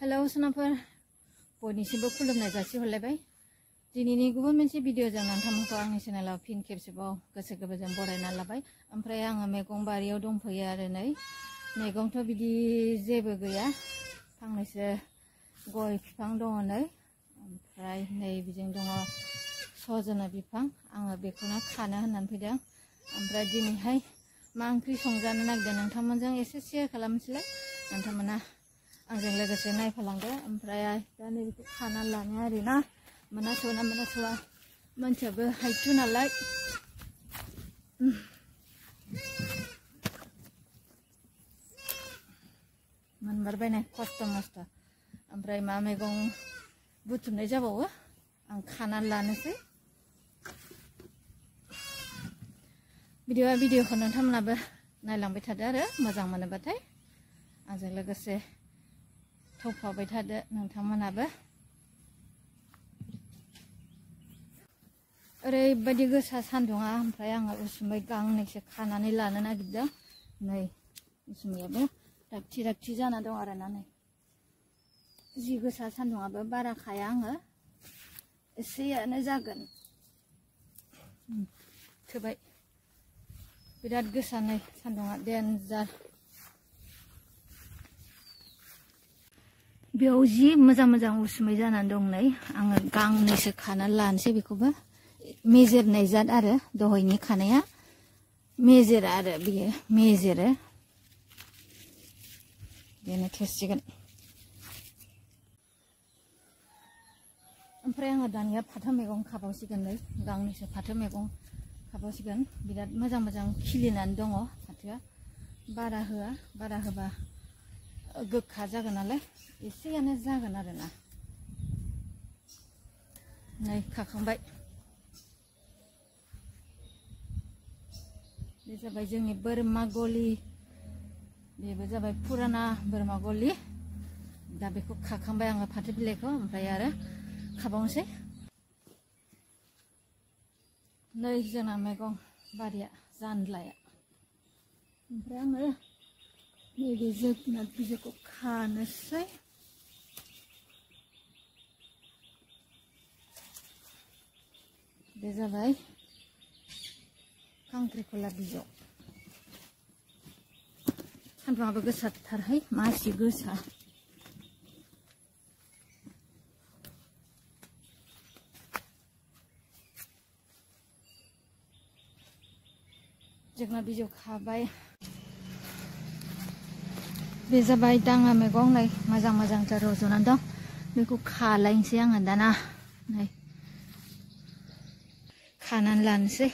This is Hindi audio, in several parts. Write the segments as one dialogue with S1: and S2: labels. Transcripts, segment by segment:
S1: हेलौ सोनाफोर बयनिसिमबो खुलुमनाय जासिहरलायबाय। दिनैनि गुबुन मोनसे भिडिअजों नोंथांमोनखौ आंनि चेनेलाव फिन खेबसेबाव गोसो गोरबोजों बरायना लाबाय। ओमफ्राय आङो मैगं बारियाव दंफैयो आरो नै मैगंथ' बिदि जेबो गैया, फांनैसो गय बिफां दङ नै, ओमफ्राय नै बिजों दङ सजना बिफां। आङो बेखौनो खानो होननानै फैदों। ओमफ्राय दिनैहाय मा ओंख्रि संजानो नागिरदों नोंथांमोनजों एसे शेयार खालामनोसैलाय, नोंथांमोना आंजों लोगोसे नायफालांदो। ओमफ्राय दा नैबेखौ खाना लानो आरोना, मोनासौना मोनासौआ मानसियाबो हायथु नालाय। मोनबारबायनाय खस्थ' मस्थ'। ओमफ्राय मा मैगं बुथुमनाय जाबावो आं खानानै लानोसै। भिडिअखौ नोंथांमोनाबो नायलांबाय थादो आरो मोजां मोनोबाथाय आंजों लोगोसे थौफाबाय थादो नोंथांमोनाबो। ओरैबायदि गोसा सान्दुङा, ओमफ्राय आङो उसुमै गांनैसो खानानै लानो नागिरदों। नै उसुमैयाबो रागथि रागथि जाना दं आरोना, नै जि गोसा सान्दुङाबो बारा खाया आङो, एसेयानो जागोन। थोबाय, बिराद गोसा नै सान्दुङा देन्जार। बेयाव जि मोजां मोजां उसुमै जानानै दं नै, आङो गांनैसो खानानै लानोसै। बेखौबो मेजेरनाय जाद आरो दहायनि खानाया मेजेरा आरो बियो मेजेरो, बेनो थोसिगोन। ओमफ्राय आङो दानिया फाथो मैगं खाबावसिगोन नै, गांनैसो फाथो मैगं खाबावसिगोन। बिराद मोजां मोजां खिलिनानै दङ फाथोआ, बारा होआ, बारा होबा गोखा जागोन नालाय एसेयानो जागोन आरोना। नै खाखांबाय। बे जाबाय जोंनि बोरमा गलि, बेबो जाबाय फुराना बोरमा गलि। दा बेखौ खाखांबाय आङो फाथो बिलाइखौ, ओमफ्राय आरो खाबावनोसै। नै जोंना मैगं बारिया जानलाया। ओमफ्राय आङो नैबे जोगोनार बिजौखौ खानोसै। बे जाबाय खांख्रिखला बिजौ। सान्दुङाबो गोसाथारहाय, मासि गोसा। जोगोनार बिजौ खाबाय। बे जाबाय दाङा मैगं, नै मोजां मोजांथार रज'नानै दं। बेखौ खालायनोसै आङो दाना, नै खानानै लानोसै।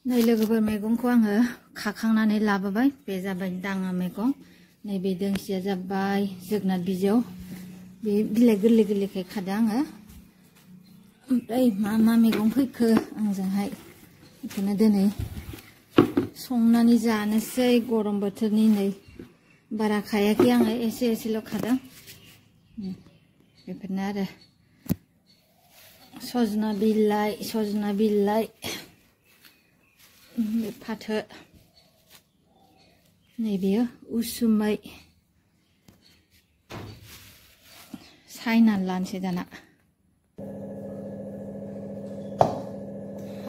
S1: नै लोगोफोर मैगंखौ आङो खाखांनानै लाबोबाय। बे जाबाय दाङा मैगं, नैबे दोंसेया जाबाय जोगोनार बिजौ, बे बिलाइ गोरलै गोरलैखाय खादों आङो। ओमफ्राय मा मा मैगं फैखो आंजोंहाय, बेखौनो दिनै संनानै जानोसै। गरम बोथोरनि नै बारा खायाखै आङो, एसे एसेल' खादों। बेफोरनो आरो सजना बिलाइ, फाथो, नैबेयो उसुमै। सायनानै लानोसै दाना।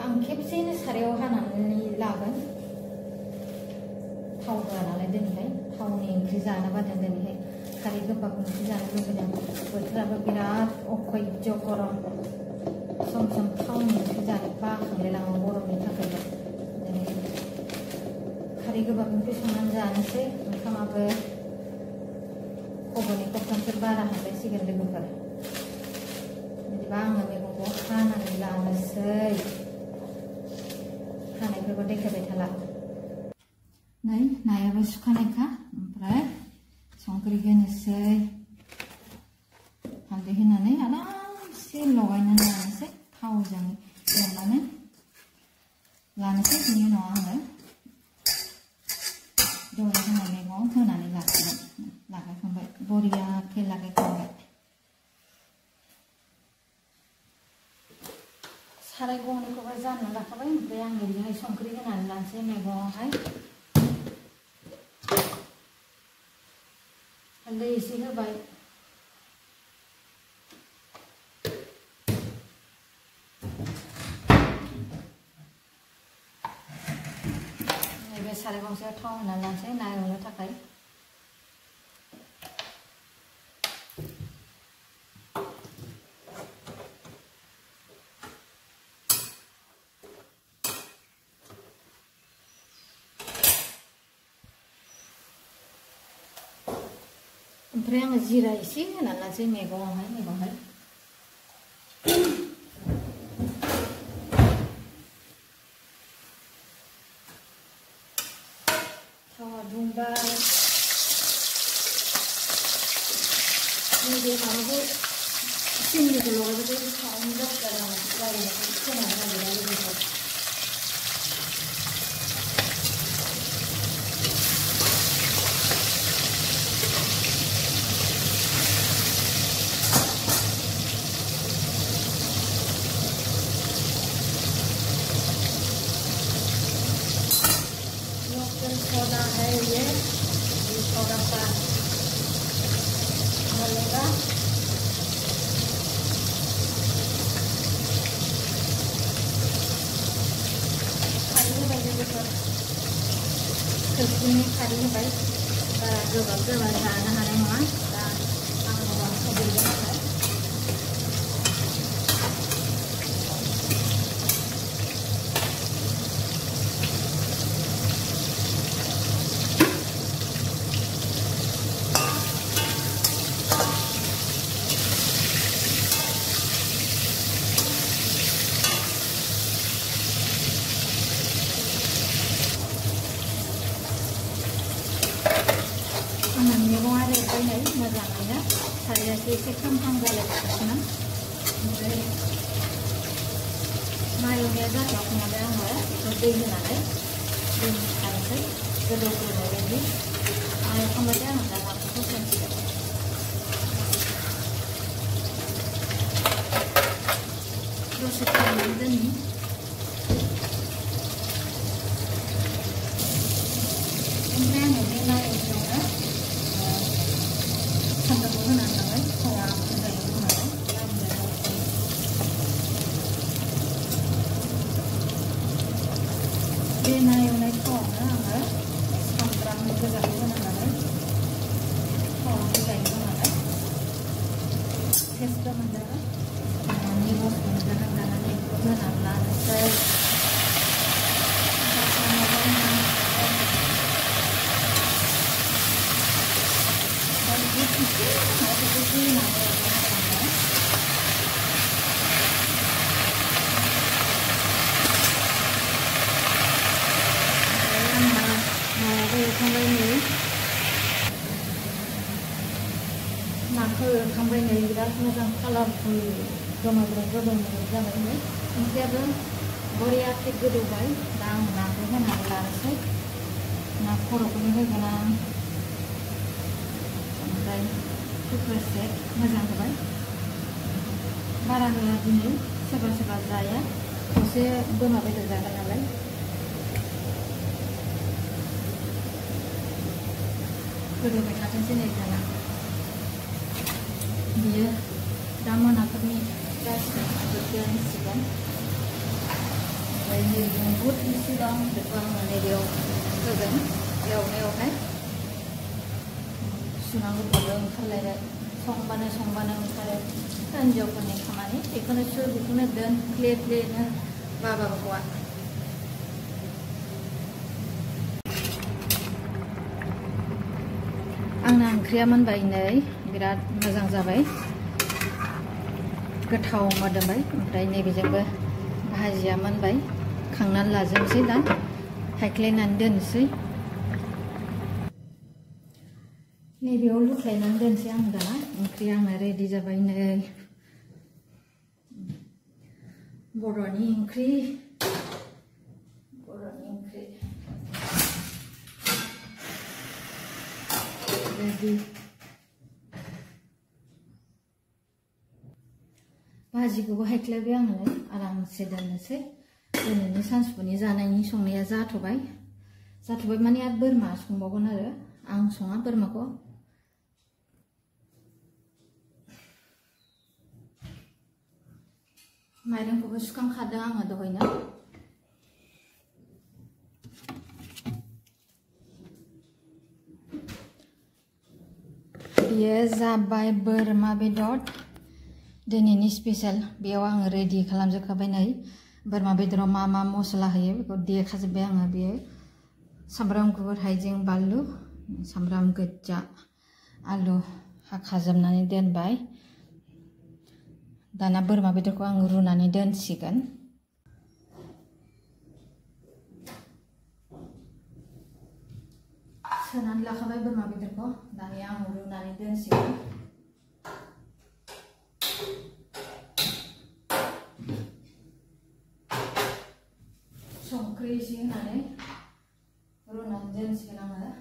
S1: आं खेबसेनो सारायाव हानानै लागोन, थाव होआ नालाय दिनैहाय, थावनि ओंख्रि जानो बादों दिनैहाय, खारै गोबाब ओंख्रि जानो लुबैदों। बोथोराबो बिराद अखयज' गरम, सम सम थावनि ओंख्रि जानो बाखांलायलाङो गरमनि थाखायबो। दिनै खारै गोबाब ओंख्रि संनानै जानोसै। ओंखामाबो खब'नै खबथामफोर बारा मोनलायसिगोन लोगोफोर। बिदिबा आङो मैगंखौ हानानै लानोसै, हानायफोरखौ देखायबाय थाला। नै नायाबो सुखानायखा, ओमफ्राय संख्रि होनोसै, हालदै होनानै आरामसे लगायनानै लानोसै, थावजों एवनानै लानोसै। बिनि उनाव आङो दहाय होनाय मैगंआव होनानै लासिगोन। लागायखांबाय, बरियाके लागायखांबाय। साराय गंनैखौबो जानना लाखाबाय ओमफ्राय आं बेजोंहाय संख्रि होनानै लानोसै मैगङावहाय हालदै एसे होबाय नैबे साराय गंसेयाव थाव होनानै लानोसै ना एवनो थाखाय ओमफ्राय आङो जिरा एसे होनानै लानोसै मैगङावहाय थावा दुंबाय नैबे माबाखौ सिनिखौ लगायबाथाय थावनि जासिगोन आं रायज्लायनायखौ खोनानो नागिरा लोगोफोर सोडा है ये सोडा का डालेगा खारी होबाय लोगोफोर खोस्लिनि खारी होबाय बारा गोबाब जाबा जानो हानाय नङा दा आं गोबांखौ देगोन नालाय मैगङा रेबबाय नै मोजाङैनो सारायासो एसे खामखां जालायगासिनोमोन ओमफ्राय माइरंआ जाथ'वाखै नालाय आङो बेखौ दै होनानै दै होखानोसै गोदौग्रोनाय बायदि एवखांबाथाय आङो दा नाखौ होसनसिगोन दसे खालामनानै दोननि ओमफ्राय आङो बे ना एवनायावनो सामब्रामखौ होनानै लाबाय थावा मोजाङै होनानै बे ना एवनाय थावावनो आङो सामब्राम गोजाखौ होनानै थावा मोजाङै होनानै टेस्टबो मोनजागोन निमक मोनजागोन लानानै बेखौ होनानै लानोसै नाखौ एवखांबाय नै बिराद मोजां कालारफुल गोमोब्रै गोमोब्रै जाबाय नै ओंख्रियाबो बरियासे गोदौबाय दा आं नाखौ होनानै लानोसै ना खर'खौनो होगोन आं ओमफ्राय थुख्रासे मोजां होबाय बारा होआ दिनै सोरबा सोरबा जाया खावसे बोरमा बेदर जागोन नालाय गोदौबाय थाथोंसै नै दाना बियो दा मोनाफोरनि जासिगोन ओमफ्राय नैबेजों बुद इसे दं बेखौ आङो नैबेयाव होगोन एवनायावहाय सुनांगौबाबो ओंखारलायबाय संबानो ओंखारो हिन्जावफोरनि खामानि बेखौनो सुर बेखौनो दोन फ्ले फ्लेनो बाबाबो हौवा आंना ओंख्रिया मोनबाय नै बिराद मोजां जाबाय गोथाव मोदोमबाय ओमफ्राय नैबेजोंबो भाजिया मोनबाय खांनानै लाजोबनोसै दा हायख्लायनानै दोननोसै नैबेयाव लुख्लायनानै दोनसै आं दाना ओंख्रिया आंना रेडि जाबाय नै बर'नि ओंख्रि रेडि भाजिखौबो हायख्लायबाय आङो आरामसे दोननोसै दिनैनि सानजौफुनि जानायनि संनाया जाथ'बाय माने आरो बोरमा संबावगोन आरो आं सङा बोरमाखौ माइरंखौबो सुखांखादों आङो दहायनो बेयो जाबाय बोरमा बेदर दिनैनि स्पेशल बेयाव आङो रेडि खालामजोबखाबाय नै बोरमा बेदराव मा मा मस्ला होयो बेखौ देखाजोब्बाय आङो बेयो सामब्राम गुफुर हाइजें बानलु सामब्राम गोजा आलु हाखाजोबनानै दोनबाय दाना बोरमा बेदरखौ आं रुनानै दोनसिगोन सोनानै लाखाबाय बोरमा बेदरखौ दानिया आं रुनानै दोनसिगोन संख्रि एसे होनानै रुनानै दोनसिगोन आङो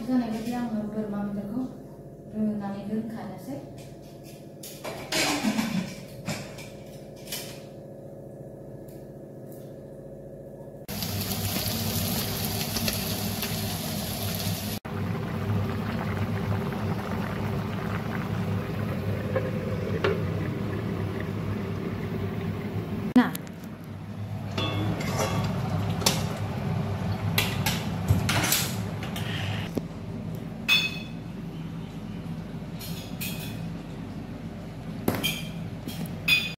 S1: जानाय बायदि आङो बोरमा बेदरखौ रुनानै दोनखानोसै